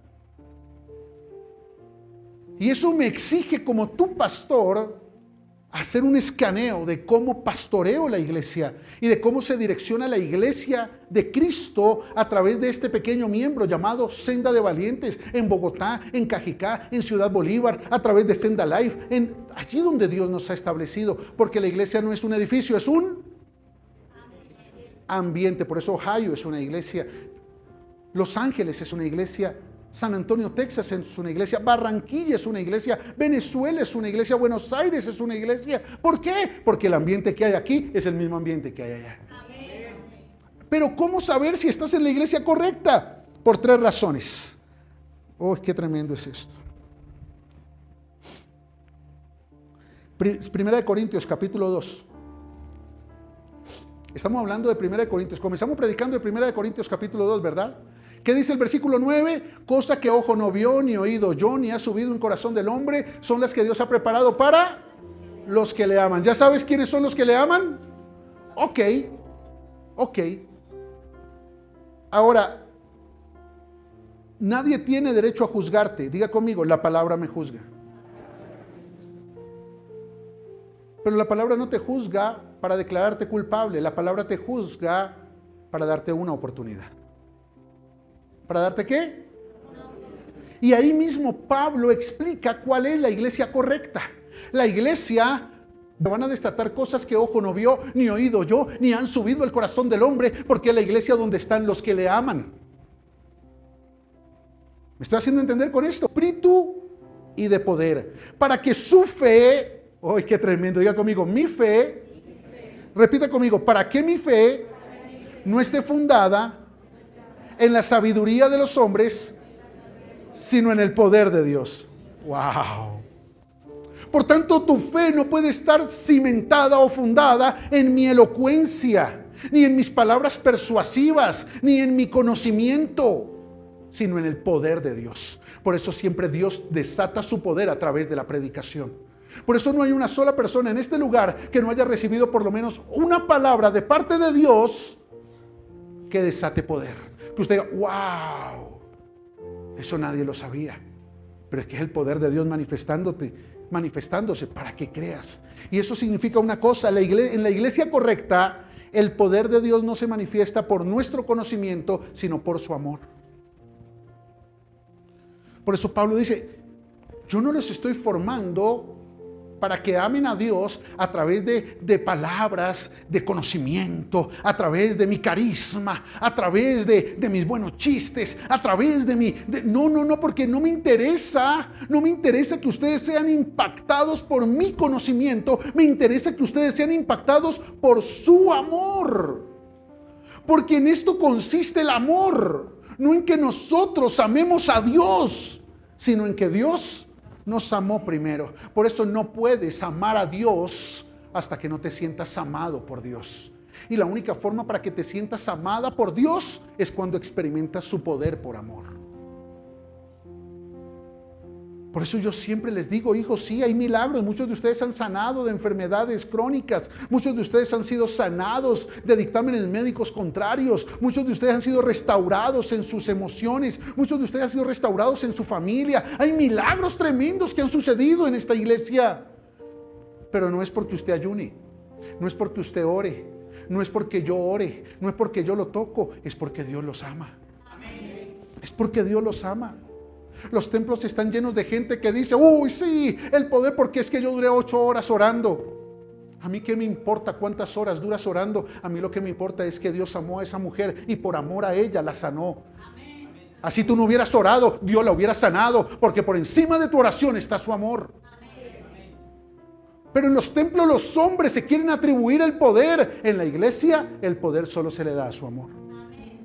Y eso me exige como tu pastor hacer un escaneo de cómo pastoreo la iglesia y de cómo se direcciona la iglesia de Cristo a través de este pequeño miembro llamado Senda de Valientes en Bogotá, en Cajicá, en Ciudad Bolívar, a través de Senda Life, allí donde Dios nos ha establecido, porque la iglesia no es un edificio, es un ambiente. Por eso Ohio es una iglesia, Los Ángeles es una iglesia, San Antonio, Texas es una iglesia, Barranquilla es una iglesia, Venezuela es una iglesia, Buenos Aires es una iglesia. ¿Por qué? Porque el ambiente que hay aquí es el mismo ambiente que hay allá. Amén. Pero ¿cómo saber si estás en la iglesia correcta? Por 3 razones. ¡Oh, qué tremendo es esto! Primera de Corintios, capítulo 2. Estamos hablando de Primera de Corintios. Comenzamos predicando de Primera de Corintios, capítulo 2, ¿verdad? ¿Qué dice el versículo 9? Cosa que ojo no vio, ni oído yo, ni ha subido en corazón del hombre, son las que Dios ha preparado para los que le aman. ¿Ya sabes quiénes son los que le aman? Ok. Ahora, nadie tiene derecho a juzgarte. Diga conmigo, la palabra me juzga. Pero la palabra no te juzga para declararte culpable. La palabra te juzga para darte una oportunidad. ¿Para darte qué? Y ahí mismo Pablo explica cuál es la iglesia correcta. La iglesia, van a desatar cosas que ojo no vio, ni oído yo, ni han subido al corazón del hombre, porque es la iglesia donde están los que le aman. ¿Me estoy haciendo entender con esto? Espíritu y de poder. Para que su fe, ¡ay, qué tremendo! Diga conmigo, mi fe, repita conmigo, para que mi fe no esté fundada en la sabiduría de los hombres, sino en el poder de Dios. ¡Wow! Por tanto, tu fe no puede estar cimentada o fundada en mi elocuencia, ni en mis palabras persuasivas, ni en mi conocimiento, sino en el poder de Dios. Por eso siempre Dios desata su poder a través de la predicación. Por eso no hay una sola persona en este lugar que no haya recibido por lo menos una palabra de parte de Dios que desate poder. Que usted diga, wow, eso nadie lo sabía. Pero es que es el poder de Dios manifestándose para que creas. Y eso significa una cosa, en la iglesia correcta, el poder de Dios no se manifiesta por nuestro conocimiento, sino por su amor. Por eso Pablo dice, yo no los estoy formando para que amen a Dios a través de palabras, de conocimiento, a través de mi carisma, a través de mis buenos chistes, a través de mi... No, porque no me interesa que ustedes sean impactados por mi conocimiento, me interesa que ustedes sean impactados por su amor. Porque en esto consiste el amor, no en que nosotros amemos a Dios, sino en que Dios nos amó primero. Por eso no puedes amar a Dios hasta que no te sientas amado por Dios. Y la única forma para que te sientas amada por Dios es cuando experimentas su poder por amor. Por eso yo siempre les digo, hijos, sí, hay milagros. Muchos de ustedes han sanado de enfermedades crónicas. Muchos de ustedes han sido sanados de dictámenes médicos contrarios. Muchos de ustedes han sido restaurados en sus emociones. Muchos de ustedes han sido restaurados en su familia. Hay milagros tremendos que han sucedido en esta iglesia. Pero no es porque usted ayune, no es porque usted ore, no es porque yo ore, no es porque yo lo toco, es porque Dios los ama. Es porque Dios los ama. Los templos están llenos de gente que dice, uy, sí, el poder, porque es que yo duré 8 horas orando. A mí qué me importa cuántas horas duras orando. A mí lo que me importa es que Dios amó a esa mujer y por amor a ella la sanó. Amén. Así tú no hubieras orado, Dios la hubiera sanado, porque por encima de tu oración está su amor. Amén. Pero en los templos los hombres se quieren atribuir el poder. En la iglesia el poder solo se le da a su amor. Amén.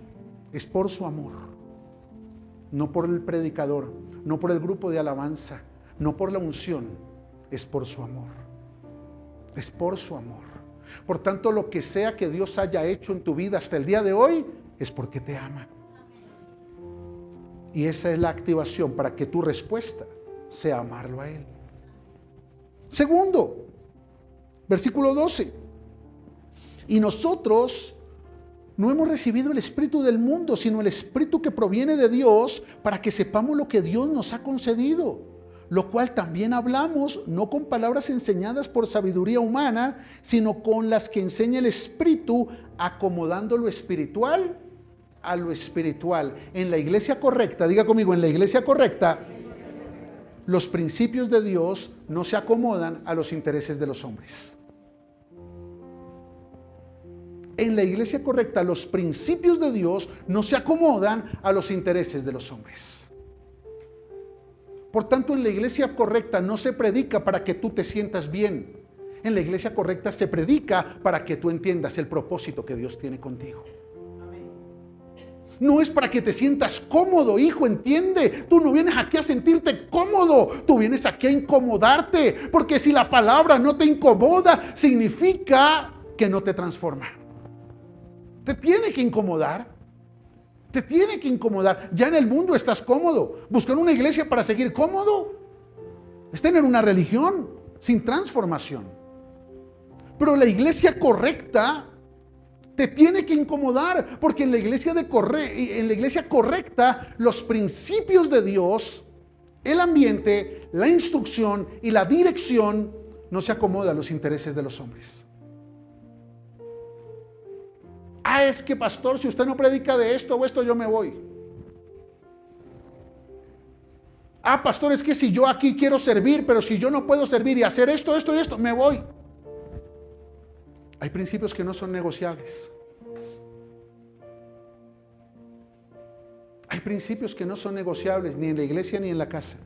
Es por su amor. No por el predicador, no por el grupo de alabanza, no por la unción, es por su amor. Es por su amor. Por tanto, lo que sea que Dios haya hecho en tu vida hasta el día de hoy, es porque te ama. Y esa es la activación para que tu respuesta sea amarlo a Él. Segundo, versículo 12. Y nosotros no hemos recibido el espíritu del mundo, sino el espíritu que proviene de Dios, para que sepamos lo que Dios nos ha concedido, lo cual también hablamos, no con palabras enseñadas por sabiduría humana, sino con las que enseña el Espíritu, acomodando lo espiritual a lo espiritual. En la iglesia correcta, diga conmigo, en la iglesia correcta, los principios de Dios no se acomodan a los intereses de los hombres. En la iglesia correcta, los principios de Dios no se acomodan a los intereses de los hombres. Por tanto, en la iglesia correcta no se predica para que tú te sientas bien. En la iglesia correcta se predica para que tú entiendas el propósito que Dios tiene contigo. No es para que te sientas cómodo, hijo, entiende. Tú no vienes aquí a sentirte cómodo, tú vienes aquí a incomodarte. Porque si la palabra no te incomoda, significa que no te transforma. Te tiene que incomodar. Te tiene que incomodar. Ya en el mundo estás cómodo. Buscar una iglesia para seguir cómodo es tener una religión sin transformación. Pero la iglesia correcta te tiene que incomodar, porque en la iglesia correcta los principios de Dios, el ambiente, la instrucción y la dirección no se acomodan a los intereses de los hombres. Es que pastor, si usted no predica de esto o esto, yo me voy. Pastor, es que si yo aquí quiero servir, pero si yo no puedo servir y hacer esto, esto y esto, me voy. Hay principios que no son negociables. Hay principios que no son negociables ni en la iglesia ni en la casa.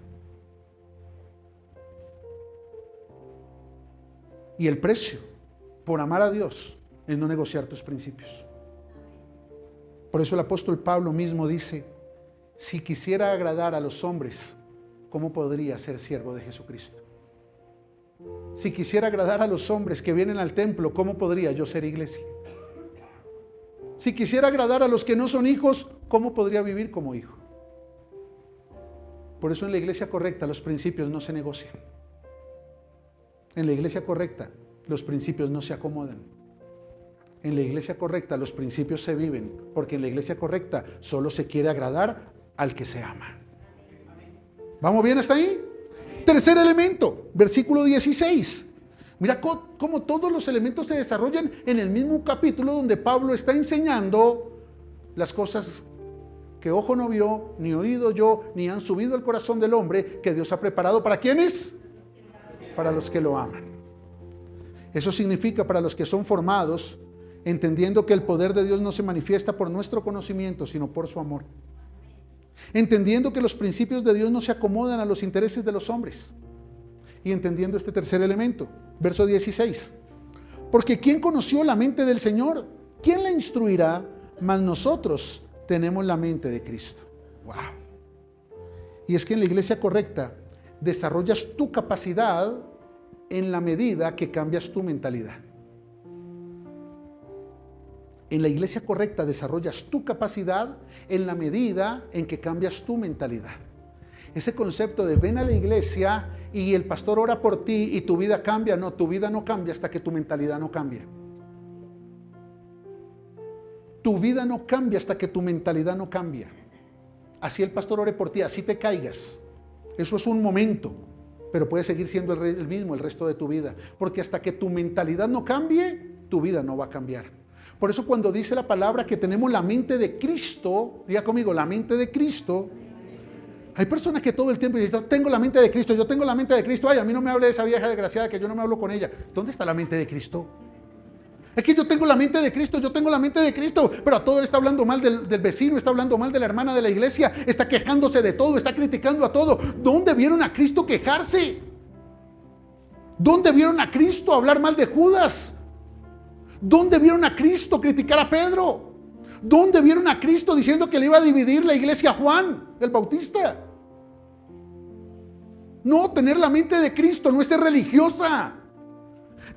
Y el precio por amar a Dios es no negociar tus principios. Por eso el apóstol Pablo mismo dice, si quisiera agradar a los hombres, ¿cómo podría ser siervo de Jesucristo? Si quisiera agradar a los hombres que vienen al templo, ¿cómo podría yo ser iglesia? Si quisiera agradar a los que no son hijos, ¿cómo podría vivir como hijo? Por eso en la iglesia correcta los principios no se negocian. En la iglesia correcta los principios no se acomodan. En la iglesia correcta los principios se viven, porque en la iglesia correcta solo se quiere agradar al que se ama. ¿Vamos bien hasta ahí? Tercer elemento, versículo 16. Mira cómo todos los elementos se desarrollan en el mismo capítulo donde Pablo está enseñando las cosas que ojo no vio, ni oído yo, ni han subido al corazón del hombre, que Dios ha preparado ¿para quiénes? para los que lo aman. Eso significa para los que son formados, entendiendo que el poder de Dios no se manifiesta por nuestro conocimiento, sino por su amor. Entendiendo que los principios de Dios no se acomodan a los intereses de los hombres. Y entendiendo este tercer elemento, verso 16. Porque ¿quién conoció la mente del Señor? ¿Quién la instruirá? Mas nosotros tenemos la mente de Cristo. Wow. Y es que en la iglesia correcta desarrollas tu capacidad en la medida que cambias tu mentalidad. En la iglesia correcta desarrollas tu capacidad en la medida en que cambias tu mentalidad. Ese concepto de ven a la iglesia y el pastor ora por ti y tu vida cambia. No, tu vida no cambia hasta que tu mentalidad no cambie. Tu vida no cambia hasta que tu mentalidad no cambia. Así el pastor ore por ti, así te caigas. Eso es un momento, pero puede seguir siendo el mismo el resto de tu vida. Porque hasta que tu mentalidad no cambie, tu vida no va a cambiar. Por eso cuando dice la palabra que tenemos la mente de Cristo, diga conmigo, la mente de Cristo. Hay personas que todo el tiempo dicen, yo tengo la mente de Cristo, yo tengo la mente de Cristo. Ay, a mí no me hable de esa vieja desgraciada que yo no me hablo con ella. ¿Dónde está la mente de Cristo? Es que yo tengo la mente de Cristo, yo tengo la mente de Cristo, pero a todo está hablando mal del vecino, está hablando mal de la hermana de la iglesia, está quejándose de todo, está criticando a todo. ¿Dónde vieron a Cristo quejarse? ¿Dónde vieron a Cristo hablar mal de Judas? ¿Dónde vieron a Cristo criticar a Pedro? ¿Dónde vieron a Cristo diciendo que le iba a dividir la iglesia a Juan, el Bautista? No, tener la mente de Cristo no es ser religiosa.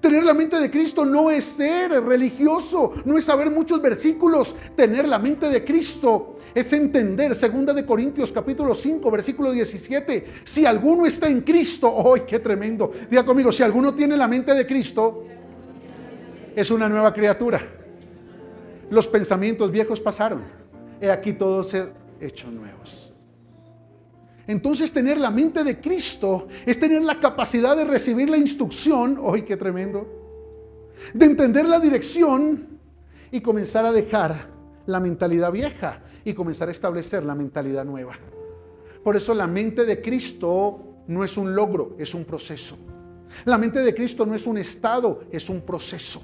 Tener la mente de Cristo no es ser religioso, no es saber muchos versículos. Tener la mente de Cristo es entender, 2 Corintios capítulo 5, versículo 17. Si alguno está en Cristo, ¡ay, qué tremendo! Diga conmigo, si alguno tiene la mente de Cristo, es una nueva criatura. Los pensamientos viejos pasaron, he aquí todos hechos nuevos. Entonces tener la mente de Cristo es tener la capacidad de recibir la instrucción, ¡ay, qué tremendo!, de entender la dirección y comenzar a dejar la mentalidad vieja y comenzar a establecer la mentalidad nueva. Por eso la mente de Cristo no es un logro, es un proceso. La mente de Cristo no es un estado, es un proceso.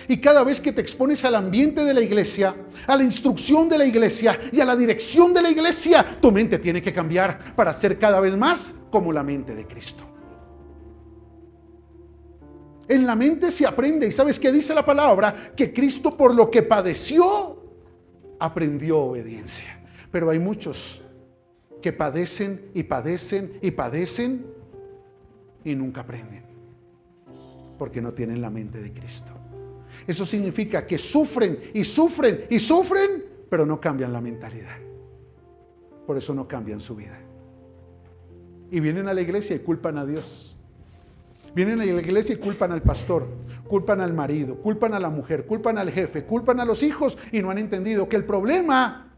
Y cada vez que te expones al ambiente de la iglesia, a la instrucción de la iglesia y a la dirección de la iglesia, tu mente tiene que cambiar para ser cada vez más como la mente de Cristo. En la mente se aprende, y ¿sabes qué dice la palabra? Que Cristo, por lo que padeció, aprendió obediencia. Pero hay muchos que padecen y padecen y padecen y nunca aprenden, porque no tienen la mente de Cristo. Eso significa que sufren y sufren y sufren, pero no cambian la mentalidad. Por eso no cambian su vida. Y vienen a la iglesia y culpan a Dios. Vienen a la iglesia y culpan al pastor, culpan al marido, culpan a la mujer, culpan al jefe, culpan a los hijos y no han entendido que el problema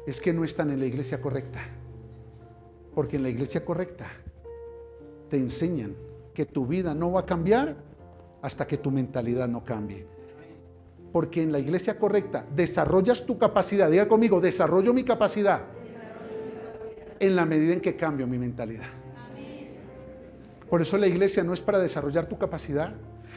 es que no están en la iglesia correcta. Porque en la iglesia correcta te enseñan que tu vida no va a cambiar hasta que tu mentalidad no cambie. Porque en la iglesia correcta desarrollas tu capacidad. Diga conmigo, desarrollo mi capacidad en la medida en que cambio mi mentalidad. Por eso la iglesia no es para desarrollar tu capacidad.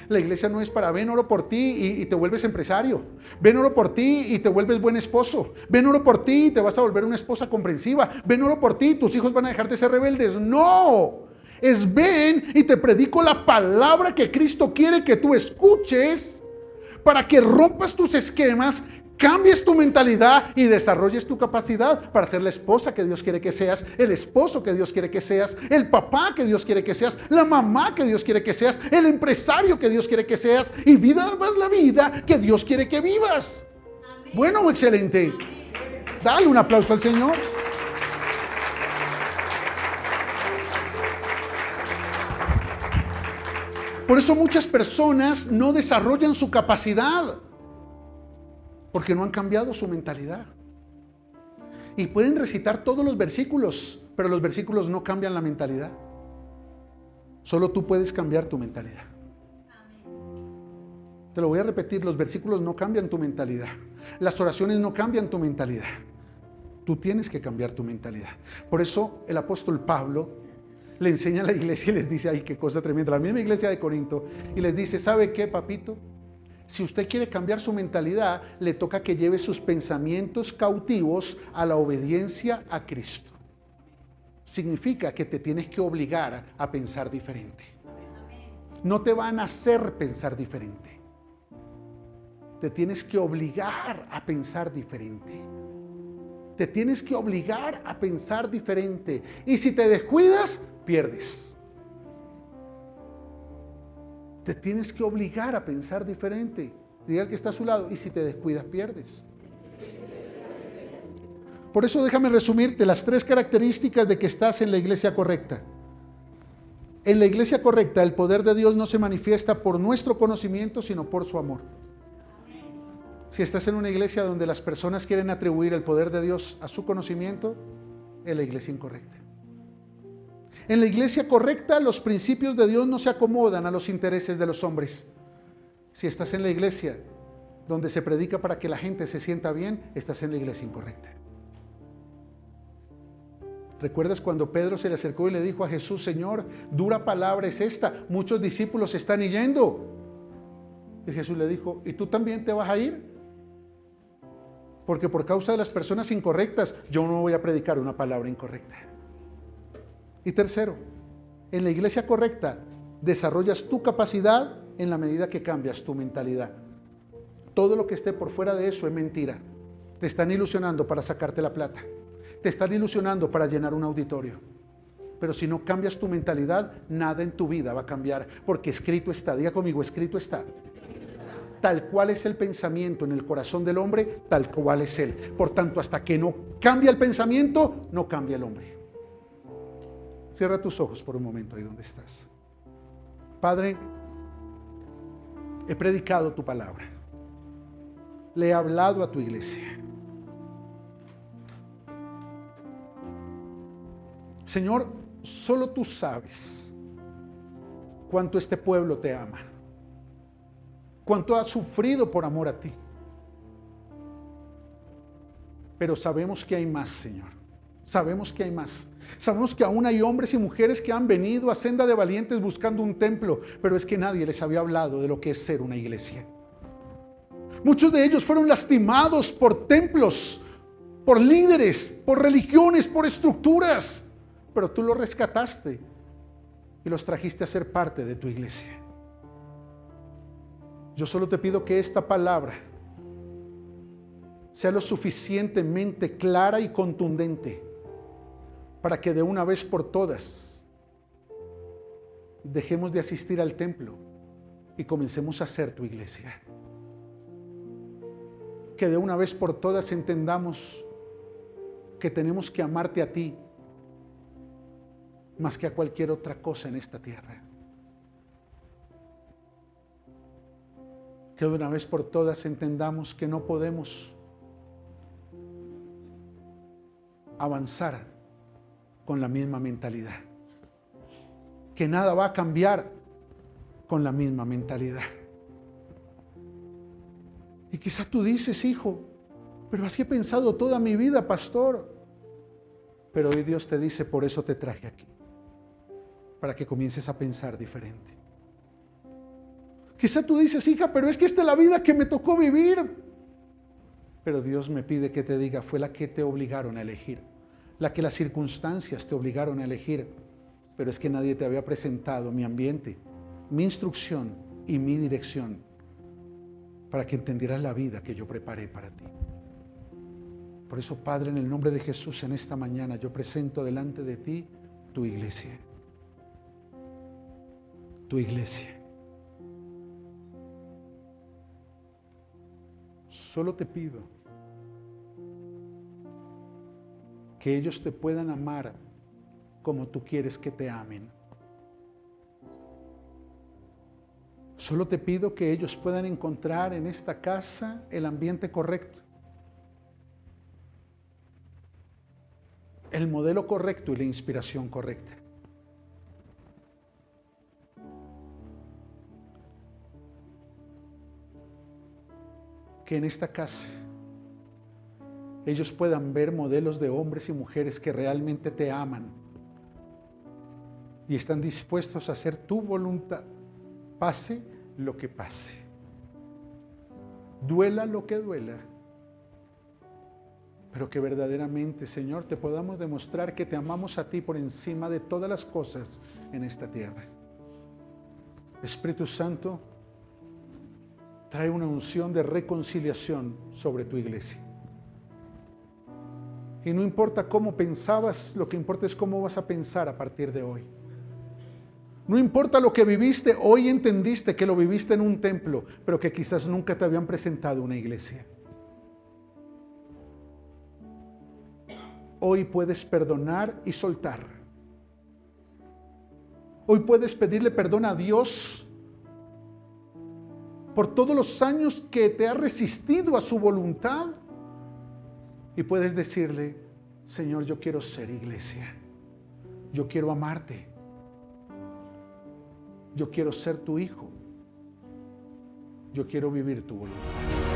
La iglesia no es para ven oro por ti y te vuelves empresario. Ven oro por ti y te vuelves buen esposo. Ven oro por ti y te vas a volver una esposa comprensiva. Ven oro por ti y tus hijos van a dejar de ser rebeldes. No. Es ven y te predico la palabra que Cristo quiere que tú escuches para que rompas tus esquemas, cambies tu mentalidad y desarrolles tu capacidad para ser la esposa que Dios quiere que seas, el esposo que Dios quiere que seas, el papá que Dios quiere que seas, la mamá que Dios quiere que seas, el empresario que Dios quiere que seas y vivas la vida que Dios quiere que vivas. Amén. Bueno, excelente. Amén. Dale un aplauso al Señor. Por eso muchas personas no desarrollan su capacidad, porque no han cambiado su mentalidad. Y pueden recitar todos los versículos, pero los versículos no cambian la mentalidad. Solo tú puedes cambiar tu mentalidad. Te lo voy a repetir, los versículos no cambian tu mentalidad. Las oraciones no cambian tu mentalidad. Tú tienes que cambiar tu mentalidad. Por eso el apóstol Pablo le enseña a la iglesia y les dice, ay, qué cosa tremenda, la misma iglesia de Corinto, y les dice, ¿sabe qué, papito? Si usted quiere cambiar su mentalidad, le toca que lleve sus pensamientos cautivos a la obediencia a Cristo. Significa que te tienes que obligar a pensar diferente. No te van a hacer pensar diferente. Te tienes que obligar a pensar diferente. Te tienes que obligar a pensar diferente. Y si te descuidas, pierdes. Te tienes que obligar a pensar diferente. Diga al que está a su lado, y si te descuidas, pierdes. Por eso déjame resumirte las 3 características de que estás en la iglesia correcta. En la iglesia correcta, el poder de Dios no se manifiesta por nuestro conocimiento, sino por su amor. Si estás en una iglesia donde las personas quieren atribuir el poder de Dios a su conocimiento, es la iglesia incorrecta. En la iglesia correcta, los principios de Dios no se acomodan a los intereses de los hombres. Si estás en la iglesia donde se predica para que la gente se sienta bien, estás en la iglesia incorrecta. ¿Recuerdas cuando Pedro se le acercó y le dijo a Jesús, Señor, dura palabra es esta, muchos discípulos se están yendo? Y Jesús le dijo, ¿y tú también te vas a ir? Porque por causa de las personas incorrectas, yo no voy a predicar una palabra incorrecta. Y tercero, en la iglesia correcta, desarrollas tu capacidad en la medida que cambias tu mentalidad. Todo lo que esté por fuera de eso es mentira. Te están ilusionando para sacarte la plata. Te están ilusionando para llenar un auditorio. Pero si no cambias tu mentalidad, nada en tu vida va a cambiar. Porque escrito está, diga conmigo, escrito está. Tal cual es el pensamiento en el corazón del hombre, tal cual es él. Por tanto, hasta que no cambia el pensamiento, no cambia el hombre. Cierra tus ojos por un momento ahí donde estás. Padre, he predicado tu palabra. Le he hablado a tu iglesia. Señor, solo tú sabes cuánto este pueblo te ama, cuánto ha sufrido por amor a ti. Pero sabemos que hay más, Señor. Sabemos que hay más. Sabemos que aún hay hombres y mujeres que han venido a Senda de Valientes buscando un templo, pero es que nadie les había hablado de lo que es ser una iglesia. Muchos de ellos fueron lastimados por templos, por líderes, por religiones, por estructuras. Pero tú los rescataste y los trajiste a ser parte de tu iglesia. Yo solo te pido que esta palabra sea lo suficientemente clara y contundente para que de una vez por todas dejemos de asistir al templo y comencemos a ser tu iglesia. Que de una vez por todas entendamos que tenemos que amarte a ti más que a cualquier otra cosa en esta tierra. Que de una vez por todas entendamos que no podemos avanzar con la misma mentalidad. Que nada va a cambiar con la misma mentalidad. Y quizá tú dices, hijo, pero así he pensado toda mi vida, pastor. Pero hoy Dios te dice, por eso te traje aquí. Para que comiences a pensar diferente. Quizá tú dices, hija, pero es que esta es la vida que me tocó vivir. Pero Dios me pide que te diga, fue la que te obligaron a elegir, la que las circunstancias te obligaron a elegir. Pero es que nadie te había presentado mi ambiente, mi instrucción y mi dirección para que entendieras la vida que yo preparé para ti. Por eso, Padre, en el nombre de Jesús, en esta mañana yo presento delante de ti tu iglesia. Tu iglesia. Solo te pido que ellos te puedan amar como tú quieres que te amen. Solo te pido que ellos puedan encontrar en esta casa el ambiente correcto, el modelo correcto y la inspiración correcta. Que en esta casa ellos puedan ver modelos de hombres y mujeres que realmente te aman y están dispuestos a hacer tu voluntad, pase lo que pase, duela lo que duela, pero que verdaderamente, Señor, te podamos demostrar que te amamos a ti por encima de todas las cosas en esta tierra. Espíritu Santo, trae una unción de reconciliación sobre tu iglesia. Y no importa cómo pensabas, lo que importa es cómo vas a pensar a partir de hoy. No importa lo que viviste, hoy entendiste que lo viviste en un templo, pero que quizás nunca te habían presentado una iglesia. Hoy puedes perdonar y soltar. Hoy puedes pedirle perdón a Dios por todos los años que te ha resistido a su voluntad. Y puedes decirle, Señor, yo quiero ser iglesia. Yo quiero amarte. Yo quiero ser tu hijo. Yo quiero vivir tu voluntad.